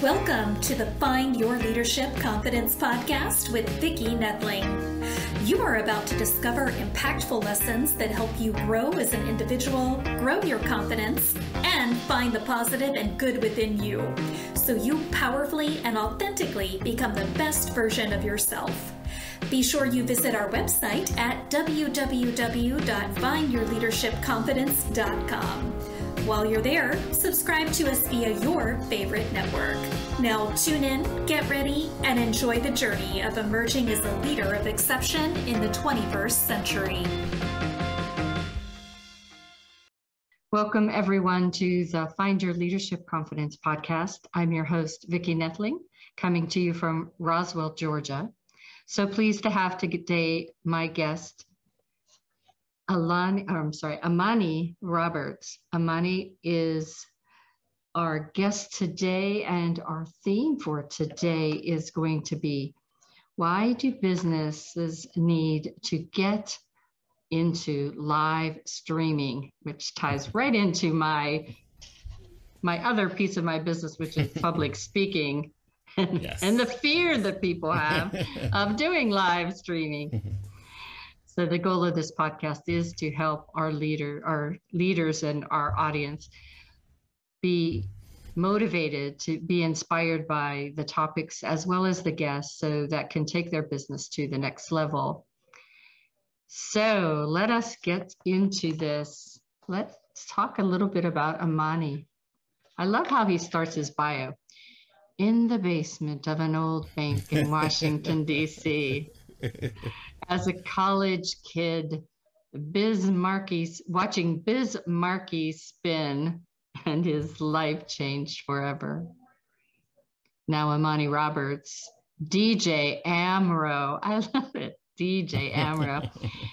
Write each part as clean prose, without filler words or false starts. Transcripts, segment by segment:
Welcome to the Find Your Leadership Confidence podcast with Vicki Nedling. You are about to discover impactful lessons that help you grow as an individual, grow your confidence, and find the positive and good within you, so you powerfully and authentically become the best version of yourself. Be sure you visit our website at www.findyourleadershipconfidence.com. While you're there, subscribe to us via your favorite network. Now tune in, get ready, and enjoy the journey of emerging as a leader of exception in the 21st century. Welcome everyone to the Find Your Leadership Confidence podcast. I'm your host, Vicki Nedling, coming to you from Roswell, Georgia. So pleased to have today my guest, Amani Roberts. Amani is our guest today, and our theme for today is going to be, why do businesses need to get into live streaming, which ties right into my other piece of my business, which is public speaking, and the fear that people have of doing live streaming. So the goal of this podcast is to help our leaders and our audience be motivated, to be inspired by the topics as well as the guests, so that can take their business to the next level. So let us get into this. Let's talk a little bit about Amani. I love how he starts his bio. In the basement of an old bank in Washington, D.C., as a college kid, watching Biz Markie spin, and his life changed forever. Now Amani Roberts, DJ Amro, I love it, DJ Amro,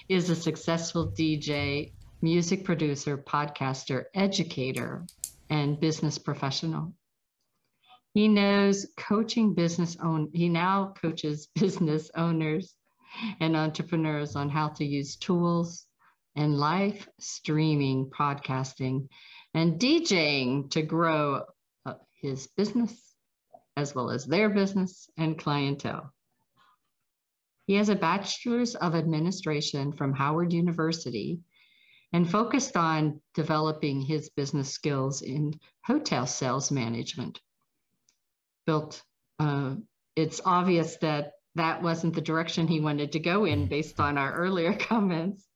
is a successful DJ, music producer, podcaster, educator, and business professional. He knows he now coaches business owners and entrepreneurs on how to use tools and live streaming, podcasting, and DJing to grow his business as well as their business and clientele. He has a bachelor's of administration from Howard University and focused on developing his business skills in hotel sales management. It's obvious that wasn't the direction he wanted to go in based on our earlier comments.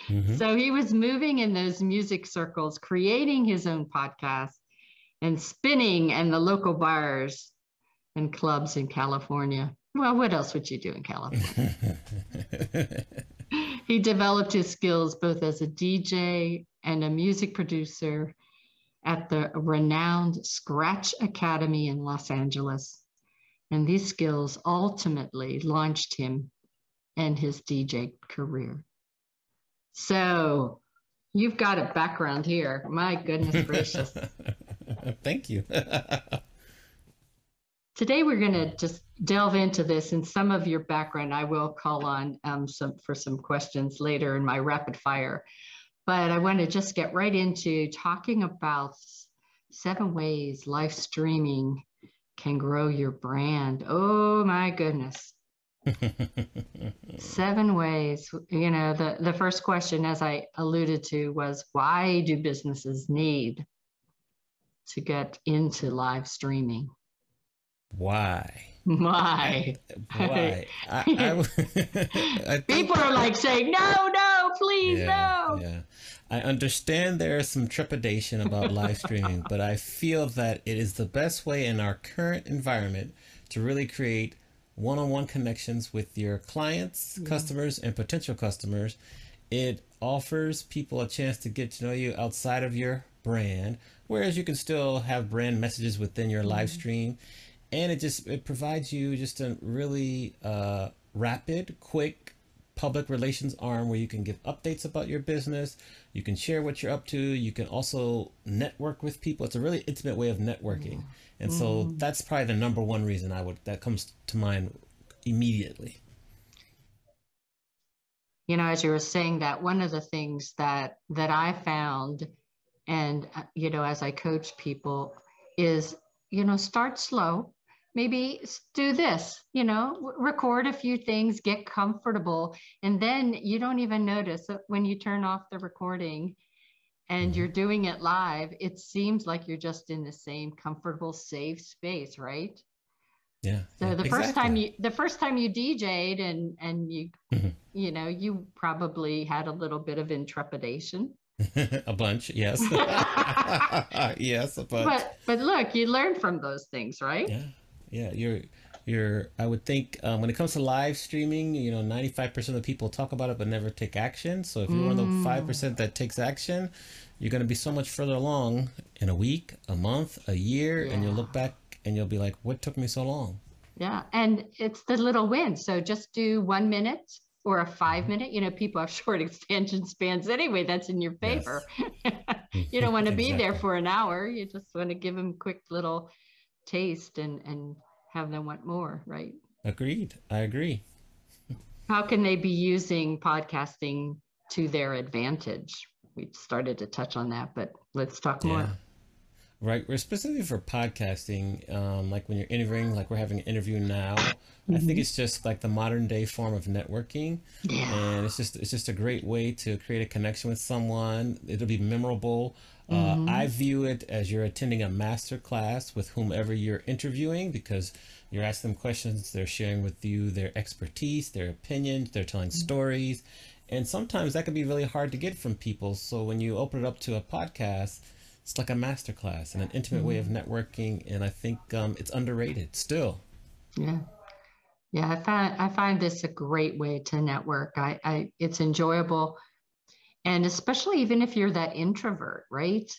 Mm-hmm. So he was moving in those music circles, creating his own podcast and spinning in the local bars and clubs in California. Well, what else would you do in California? He developed his skills both as a DJ and a music producer at the renowned Scratch Academy in Los Angeles. And these skills ultimately launched him in his DJ career. So you've got a background here. My goodness gracious. Thank you. Today, we're going to just delve into this in some of your background. I will call on for some questions later in my rapid fire. But I want to just get right into talking about 7 ways live streaming can grow your brand. Oh my goodness. 7 ways. You know, the first question, as I alluded to, was, why do businesses need to get into live streaming? Why? Why? Why? People are like saying, no, please, no. Yeah. I understand there is some trepidation about live streaming, but I feel that it is the best way in our current environment to really create one-on-one connections with your clients, customers, and potential customers. It offers people a chance to get to know you outside of your brand, whereas you can still have brand messages within your live stream. And it provides you just a really rapid, quick public relations arm where you can give updates about your business. You can share what you're up to. You can also network with people. It's a really intimate way of networking. And so that's probably the number one reason that comes to mind immediately. You know, as you were saying that, one of the things that I found, and, you know, as I coach people, is start slow. Maybe do this, record a few things, get comfortable. And then you don't even notice that when you turn off the recording and you're doing it live, it seems like you're just in the same comfortable, safe space, right? Yeah. So yeah, the first time you DJ'd and you, Mhm. you probably had a little bit of intrepidation. A bunch, yes. Yes, a bunch. But look, you learn from those things, right? Yeah, yeah. I would think when it comes to live streaming, 95% of people talk about it but never take action. So if you're one of the 5% that takes action, you're going to be so much further along in a week, a month, a year, and you'll look back and you'll be like, what took me so long? Yeah. And it's the little wins. So just do 1 minute or a 5 minute. People have short attention spans anyway. That's in your favor. Yes. You don't want to be there Exactly. for an hour. You just want to give them a quick little taste and have them want more, right? Agreed. I agree. How can they be using podcasting to their advantage? We started to touch on that, but let's talk Yeah. more. Right. We're specifically for podcasting, like when you're interviewing, like we're having an interview now. I think it's just like the modern day form of networking. Yeah. And it's just a great way to create a connection with someone. It'll be memorable. I view it as you're attending a master class with whomever you're interviewing because you're asking them questions, they're sharing with you their expertise, their opinions, they're telling stories. And sometimes that can be really hard to get from people. So when you open it up to a podcast, it's like a master class and an intimate way of networking. And I think it's underrated still. Yeah. Yeah. I find this a great way to network. It's enjoyable. And especially even if you're that introvert, right?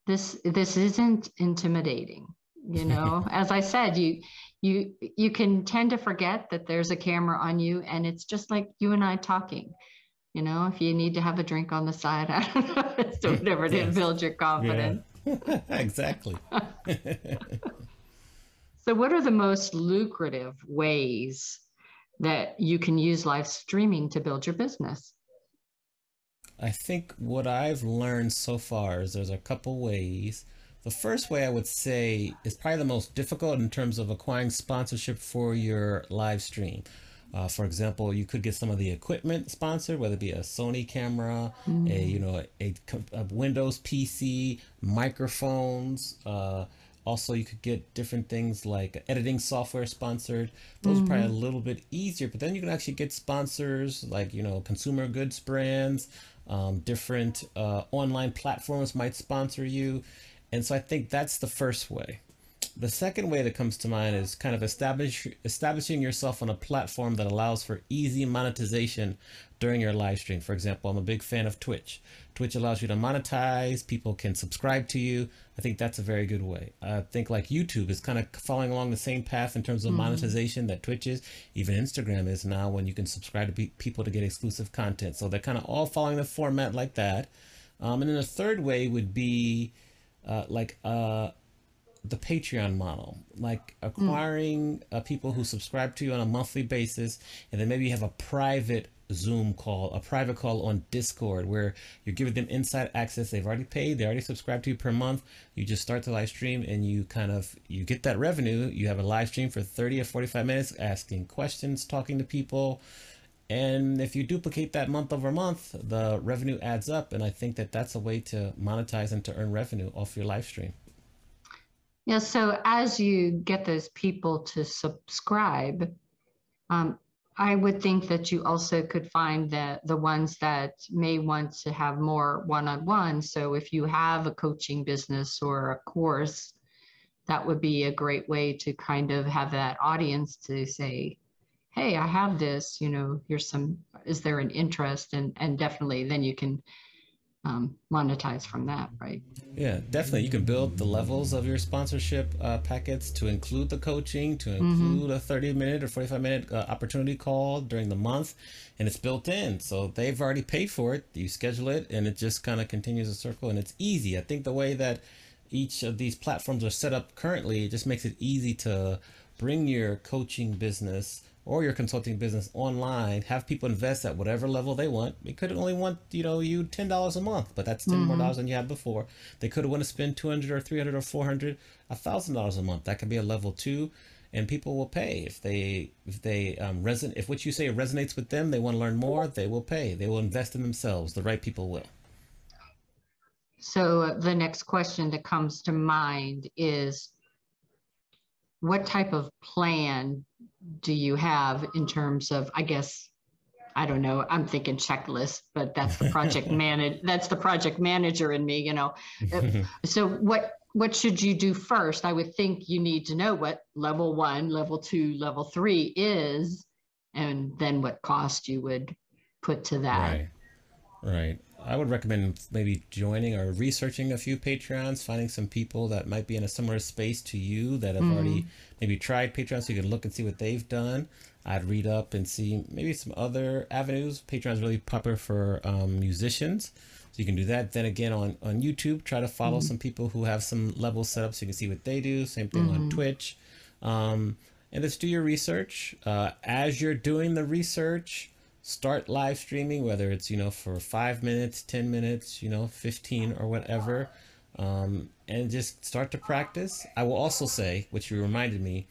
This isn't intimidating. As I said, you can tend to forget that there's a camera on you and it's just like you and I talking. If you need to have a drink on the side, I don't know, it's whatever to Yes. build your Yeah, confidence. exactly. So what are the most lucrative ways that you can use live streaming to build your business? I think what I've learned so far is there's a couple ways. The first way I would say is probably the most difficult in terms of acquiring sponsorship for your live stream. For example, you could get some of the equipment sponsored, whether it be a Sony camera, a Windows PC, microphones. Also, you could get different things like editing software sponsored. Those are probably a little bit easier, but then you can actually get sponsors like, consumer goods brands, different online platforms might sponsor you. And so I think that's the first way. The second way that comes to mind is kind of establishing yourself on a platform that allows for easy monetization during your live stream. For example, I'm a big fan of Twitch. Twitch allows you to monetize, people can subscribe to you. I think that's a very good way. I think like YouTube is kind of following along the same path in terms of monetization that Twitch is. Even Instagram is now when you can subscribe to people to get exclusive content. So they're kind of all following the format like that. And then the third way would be the Patreon model, like acquiring people who subscribe to you on a monthly basis, and then maybe you have a private Zoom call, a private call on Discord where you're giving them inside access. They've already paid, they already subscribed to you per month. You just start the live stream and you get that revenue. You have a live stream for 30 or 45 minutes asking questions, talking to people. And if you duplicate that month over month, the revenue adds up. And I think that that's a way to monetize and to earn revenue off your live stream. Yeah, so as you get those people to subscribe, I would think that you also could find the ones that may want to have more one-on-one. So if you have a coaching business or a course, that would be a great way to kind of have that audience to say, hey, I have this, is there an interest? And definitely then you can monetize from that, right? Yeah, definitely. You can build the levels of your sponsorship packets to include the coaching, to include a 30-minute or 45-minute opportunity call during the month, and it's built in. So they've already paid for it. You schedule it, and it just kind of continues a circle, and it's easy. I think the way that, each of these platforms are set up currently, it just makes it easy to bring your coaching business or your consulting business online, have people invest at whatever level they want. They could only want, you $10 a month, but that's $10 more than you had before. They could want to spend $200 or $300 or $400, $1,000 a month. That could be a level 2, and people will pay if they resonate. If what you say resonates with them, they want to learn more, they will pay. They will invest in themselves. The right people will. So the next question that comes to mind is, what type of plan do you have in terms of, I guess, I don't know, I'm thinking checklist, but that's the project that's the project manager in me, So what should you do first? I would think you need to know what level 1, level 2, level 3 is, and then what cost you would put to that. Right. I would recommend maybe joining or researching a few Patreons, finding some people that might be in a similar space to you that have already maybe tried Patreon, so you can look and see what they've done. I'd read up and see maybe some other avenues. Patreon is really popular for musicians, so you can do that. Then again, on YouTube, try to follow some people who have some levels set up so you can see what they do. Same thing on Twitch. And just do your research. As you're doing the research, start live streaming, whether it's, for 5 minutes, 10 minutes, 15 or whatever, and just start to practice. I will also say, which you reminded me,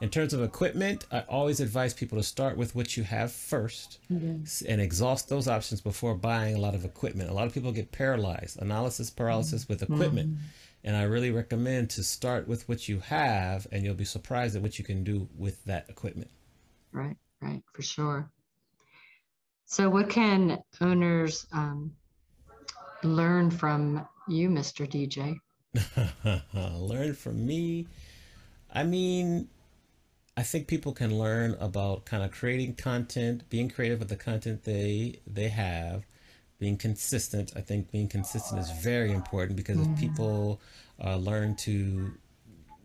in terms of equipment, I always advise people to start with what you have first and exhaust those options before buying a lot of equipment. A lot of people get paralyzed, analysis paralysis with equipment. And I really recommend to start with what you have, and you'll be surprised at what you can do with that equipment. Right, for sure. So what can owners learn from you, Mr. DJ? Learn from me? I mean, I think people can learn about kind of creating content, being creative with the content they have, being consistent. I think being consistent is very important, because if people learn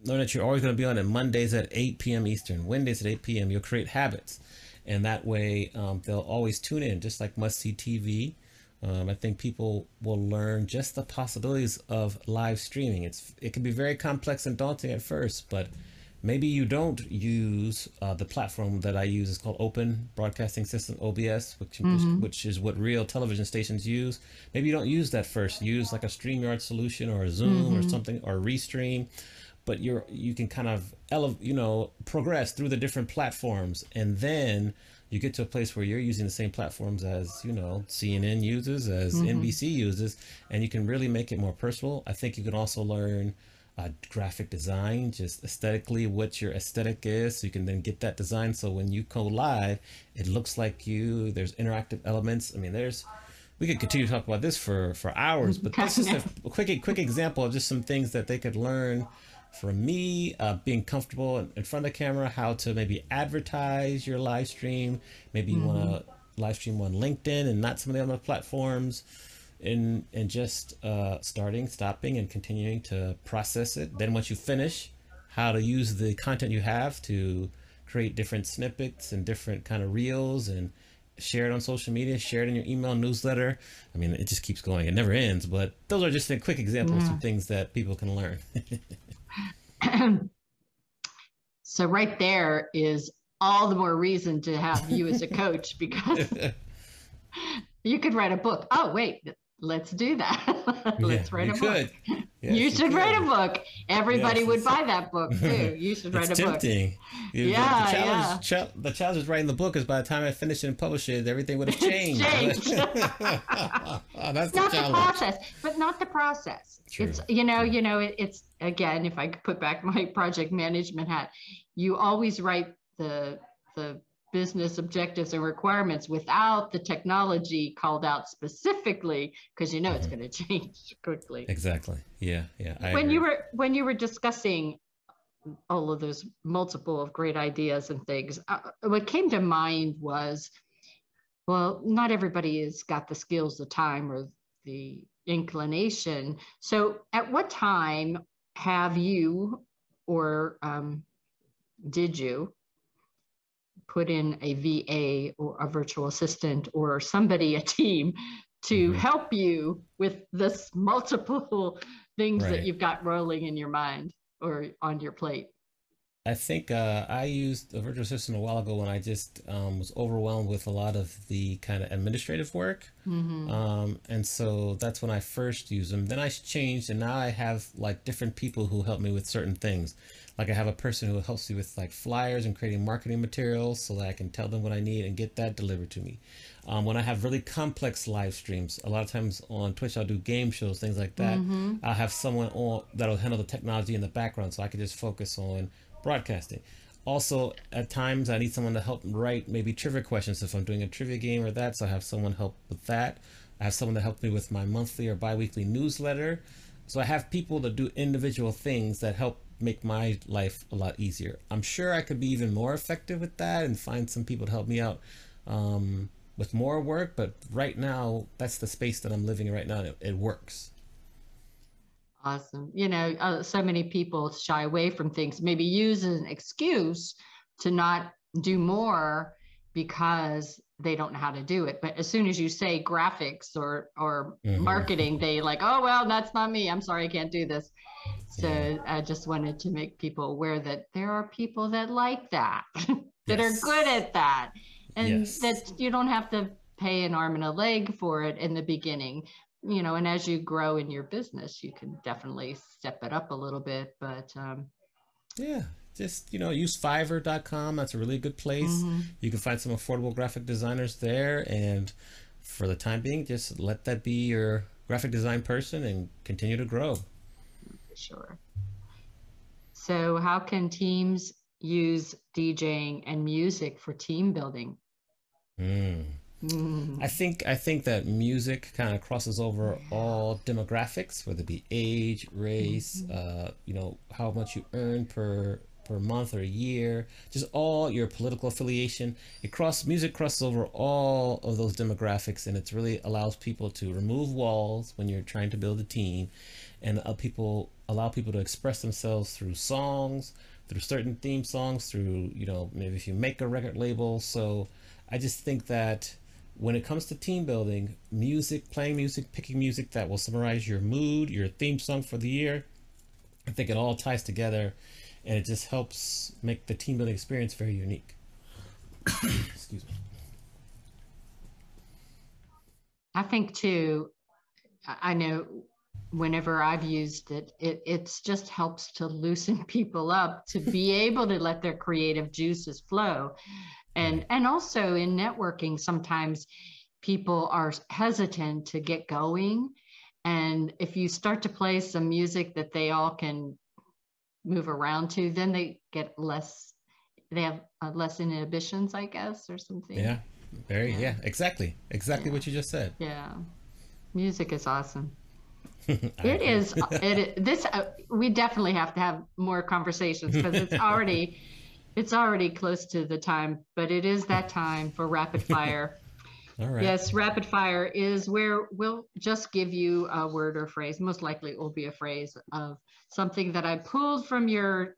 that you're always going to be on it Mondays at 8 p.m. Eastern, Wednesdays at 8 p.m., you'll create habits. And that way they'll always tune in, just like must-see TV. I think people will learn just the possibilities of live streaming. It can be very complex and daunting at first, but maybe you don't use the platform that I use. It's called Open Broadcasting System, OBS, which is what real television stations use. Maybe you don't use that first. Use like a StreamYard solution or a Zoom or something, or Restream. But you can kind of progress through the different platforms, and then you get to a place where you're using the same platforms as CNN uses, as NBC uses, and you can really make it more personal. I think you can also learn graphic design, just aesthetically what your aesthetic is, so you can then get that design, so when you go live it looks like you. There's interactive elements. I mean, we could continue to talk about this for hours, but this is a quick example of just some things that they could learn from me, being comfortable in front of the camera, how to maybe advertise your live stream. Maybe you want to live stream on LinkedIn and not some of the other platforms, and just starting, stopping, and continuing to process it. Then once you finish, how to use the content you have to create different snippets and different kind of reels, and share it on social media, share it in your email newsletter. I mean, it just keeps going. It never ends, but those are just a quick example of some things that people can learn. So right there is all the more reason to have you as a coach, because you could write a book. Oh, wait, let's do that. Let's write a book. Yes, you should write a book. Everybody would buy that book too. You should write a tempting. book. The challenge is writing the book is by the time I finish it and publish it, everything would have changed. That's not the process, but not the process. True. It's it's again, if I could put back my project management hat, you always write the business objectives and requirements without the technology called out specifically, because it's going to change quickly. Exactly. Yeah. When you were discussing all of those multiple of great ideas and things, what came to mind was, well, not everybody has got the skills, the time, or the inclination. So at what time have you, or did you put in a VA or a virtual assistant or somebody, a team, to help you with this multiple things that Right. you've got rolling in your mind or on your plate? I think I used a virtual assistant a while ago when I just was overwhelmed with a lot of the kind of administrative work. Mm-hmm. And so that's when I first used them. Then I changed, and now I have like different people who help me with certain things. Like I have a person who helps me with like flyers and creating marketing materials so that I can tell them what I need and get that delivered to me. When I have really complex live streams, a lot of times on Twitch, I'll do game shows, things like that. Mm-hmm. I'll have someone on that'll handle the technology in the background so I can just focus on broadcasting. Also, at times I need someone to help write maybe trivia questions if I'm doing a trivia game or that. So I have someone help with that. I have someone to help me with my monthly or bi-weekly newsletter. So I have people that do individual things that help make my life a lot easier. I'm sure I could be even more effective with that and find some people to help me out with more work. But right now, that's the space that I'm living in right now. And it works. Awesome. So many people shy away from things, maybe use as an excuse to not do more because they don't know how to do it. But as soon as you say graphics or marketing, they like, oh, well, that's not me. I'm sorry, I can't do this. So Yeah. I just wanted to make people aware that there are people that like that, that are Yes. good at that, and Yes. that you don't have to pay an arm and a leg for it in the beginning. And as you grow in your business, you can definitely step it up a little bit. But Yeah, just use Fiverr.com. That's a really good place. mm-hmm. You can find some affordable graphic designers there, and for the time being, just let that be your graphic design person and continue to grow. For sure. So how can teams use DJing and music for team building? Mm. Mm. I think that music kind of crosses over all demographics, whether it be age, race, how much you earn per month or year, just all your political affiliation. Music crosses over all of those demographics, and it really allows people to remove walls when you're trying to build a team, and allow people to express themselves through songs, through certain theme songs, through maybe if you make a record label. So I just think that when it comes to team building, playing music, picking music that will summarize your mood, your theme song for the year, I think it all ties together, and it just helps make the team building experience very unique. Excuse me. I think too, I know whenever I've used it, it's just helps to loosen people up to be able to let their creative juices flow. And also in networking, sometimes people are hesitant to get going. And if you start to play some music that they all can move around to, then they have less inhibitions, I guess, or something. Yeah, exactly what you just said. Yeah, music is awesome. It is. This we definitely have to have more conversations because it's already close to the time, but it is that time for rapid fire. All right. Yes, rapid fire is where we'll just give you a word or phrase. Most likely it will be a phrase of something that I pulled from your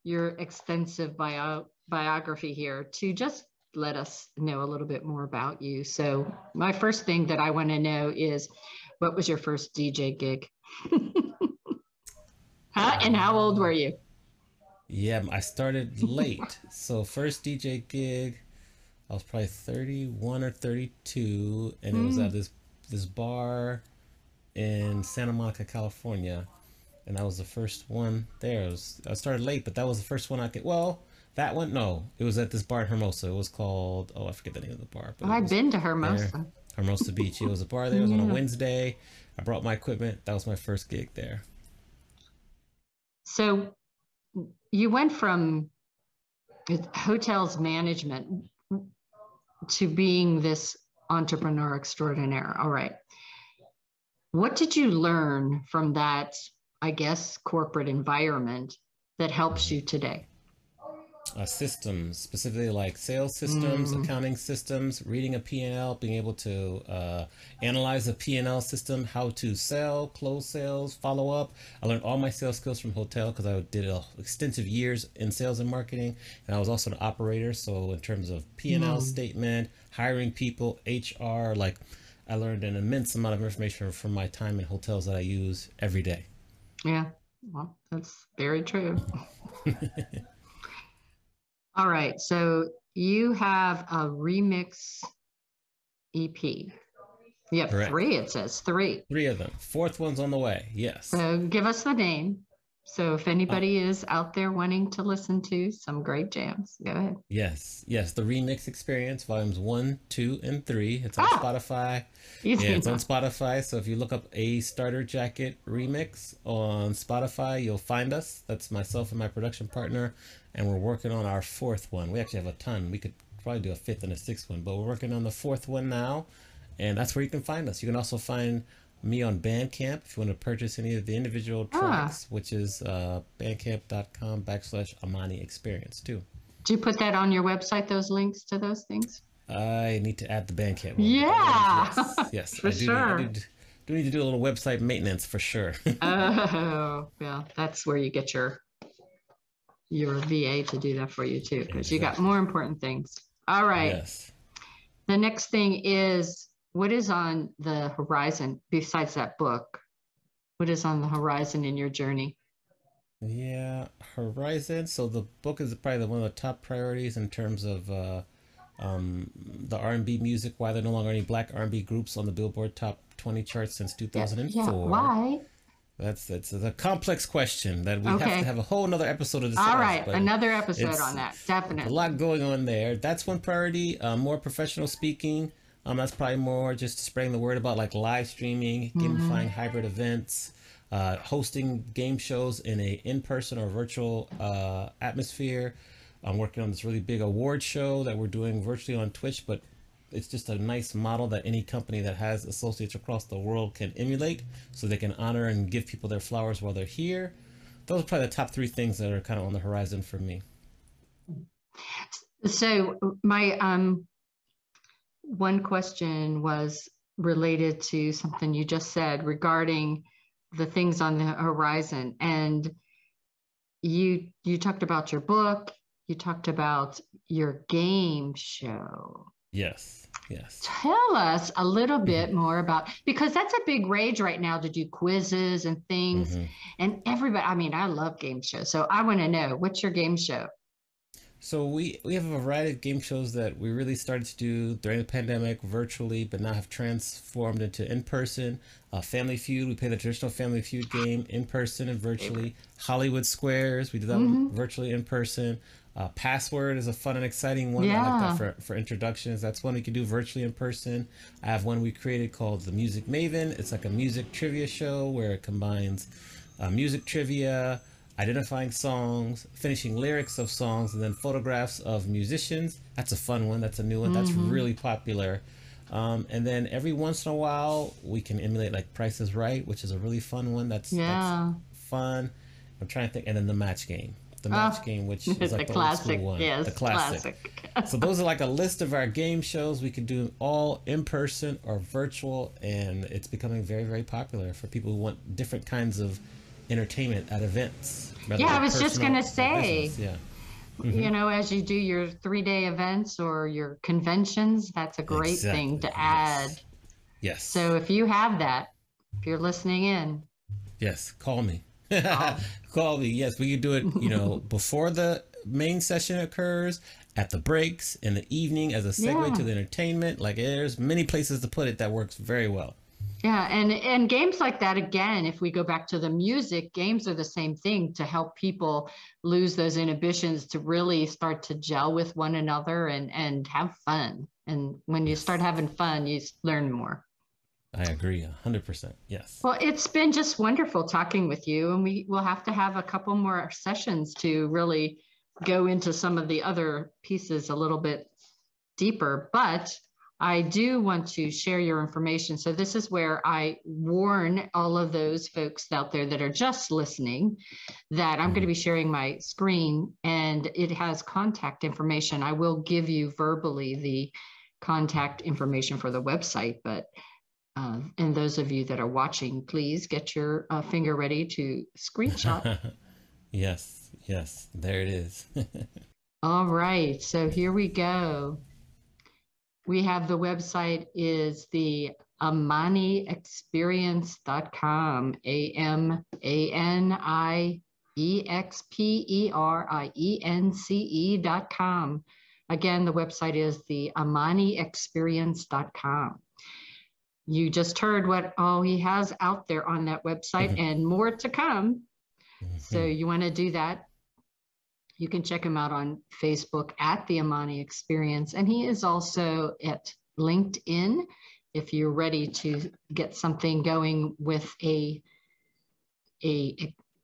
extensive biography here to just let us know a little bit more about you. So my first thing that I want to know is, what was your first DJ gig? And how old were you? Yeah, I started late. So first DJ gig, I was probably 31 or 32, and it was at this bar in Santa Monica, California, and that was the first one there. I started late, but that was the first one I could. Well, that one, no, it was at this bar in Hermosa. It was called, I forget the name of the bar. But I've been to Hermosa. There, Hermosa Beach. It was a bar there. It was on a Wednesday. I brought my equipment. That was my first gig there. So you went from hotels management to being this entrepreneur extraordinaire. All right. What did you learn from that, I guess, corporate environment that helps you today? Systems, specifically like sales systems, accounting systems, reading a P&L, being able to analyze a P&L system, how to sell, close sales, follow up. I learned all my sales skills from hotel because I did extensive years in sales and marketing, and I was also an operator. So in terms of P&L statement, hiring people, HR, like I learned an immense amount of information from my time in hotels that I use every day. Yeah, well, that's very true. All right, so you have a remix EP. You have Correct. three, it says three. Three of them. Fourth one's on the way. Yes. So give us the name. So if anybody is out there wanting to listen to some great jams, go ahead. Yes. The Remix Experience, volumes 1, 2, and 3. It's on Spotify. Easy Yeah, it's on enough. Spotify. So if you look up A Starter Jacket Remix on Spotify, you'll find us. That's myself and my production partner. And we're working on our fourth one. We actually have a ton. We could probably do a fifth and a sixth one, but we're working on the fourth one now. And that's where you can find us. You can also find me on Bandcamp if you want to purchase any of the individual tracks, which is bandcamp.com/Amani Experience too. Do you put that on your website, those links to those things? I need to add the Bandcamp one. Yeah. Yes. For sure. I do need to do a little website maintenance for sure. Oh, well, that's where you get your VA to do that for you too, because you got more important things. All right. Yes. The next thing is, what is on the horizon besides that book? What is on the horizon in your journey? Yeah, horizon. So the book is probably one of the top priorities in terms of the R&B music. Why there are no longer any Black R&B groups on the Billboard Top 20 charts since 2004. Yeah, why? That's a complex question that we have to have a whole another episode to discuss. All right, another episode on that, definitely. A lot going on there. That's one priority. More professional speaking. That's probably more just spreading the word about like live streaming, gamifying hybrid events, hosting game shows in a in-person or virtual atmosphere. I'm working on this really big award show that we're doing virtually on Twitch, but it's just a nice model that any company that has associates across the world can emulate so they can honor and give people their flowers while they're here. Those are probably the top three things that are kind of on the horizon for me. So my one question was related to something you just said regarding the things on the horizon. And you talked about your book, you talked about your game show. Yes. Tell us a little bit more about, because that's a big rage right now to do quizzes and things. And everybody, I mean, I love game shows. So I want to know, what's your game show? So we have a variety of game shows that we really started to do during the pandemic virtually, but now have transformed into in-person. Family Feud, we play the traditional Family Feud game in person and virtually. Hollywood Squares, we do that virtually in person. Password is a fun and exciting one. I like that for introductions. That's one we can do virtually in person. I have one we created called the Music Maven. It's like a music trivia show where it combines music trivia, identifying songs, finishing lyrics of songs, and then photographs of musicians. That's a fun one. That's a new one. That's really popular. And then every once in a while, we can emulate like Price is Right, which is a really fun one. That's fun. I'm trying to think. And then the match game. The match game, which is like the classic old school one. Yes, the classic. So those are like a list of our game shows. We can do all in person or virtual, and it's becoming very, very popular for people who want different kinds of entertainment at events. Yeah, I was just going to say, you know, as you do your 3-day events or your conventions, that's a great thing to add. Yes. So if you have that, if you're listening in. Yes, call me. Call me. Yes, we can do it, you know, before the main session occurs, at the breaks, in the evening as a segue to the entertainment. Like there's many places to put it that works very well. Yeah, and games like that, again, if we go back to the music, games are the same thing to help people lose those inhibitions, to really start to gel with one another and have fun. And when you start having fun, you learn more. I agree 100%. Yes. Well, it's been just wonderful talking with you, and we will have to have a couple more sessions to really go into some of the other pieces a little bit deeper. But I do want to share your information. So this is where I warn all of those folks out there that are just listening that I'm going to be sharing my screen, and it has contact information. I will give you verbally the contact information for the website, but and those of you that are watching, please get your finger ready to screenshot. Yes, there it is. All right, so here we go. We have the website is the AmaniExperience.com, AmaniExperience.com. Again, the website is the AmaniExperience.com. You just heard what all he has out there on that website and more to come. So you want to do that. You can check him out on Facebook at the Amani Experience. And he is also at LinkedIn if you're ready to get something going with a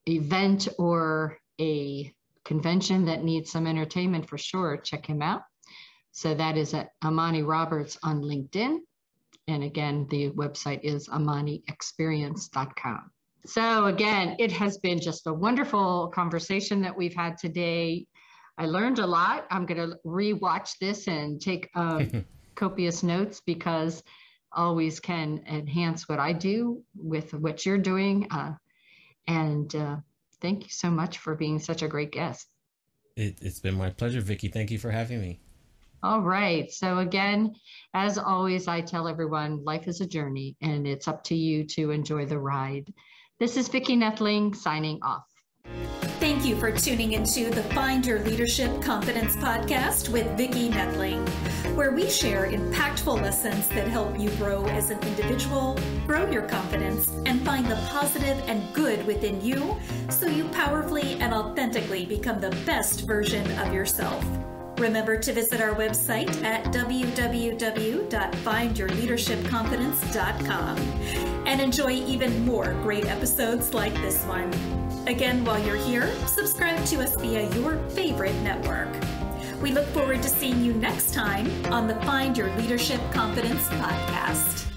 event or a convention that needs some entertainment, for sure. Check him out. So that is at Amani Roberts on LinkedIn. And again, the website is AmaniExperience.com. So again, it has been just a wonderful conversation that we've had today. I learned a lot. I'm going to rewatch this and take copious notes, because always can enhance what I do with what you're doing. And thank you so much for being such a great guest. It's been my pleasure, Vicki. Thank you for having me. All right. So again, as always, I tell everyone life is a journey and it's up to you to enjoy the ride. This is Vicki Nettling signing off. Thank you for tuning into the Find Your Leadership Confidence podcast with Vicki Nettling, where we share impactful lessons that help you grow as an individual, grow your confidence, and find the positive and good within you so you powerfully and authentically become the best version of yourself. Remember to visit our website at www.findyourleadershipconfidence.com and enjoy even more great episodes like this one. Again, while you're here, subscribe to us via your favorite network. We look forward to seeing you next time on the Find Your Leadership Confidence podcast.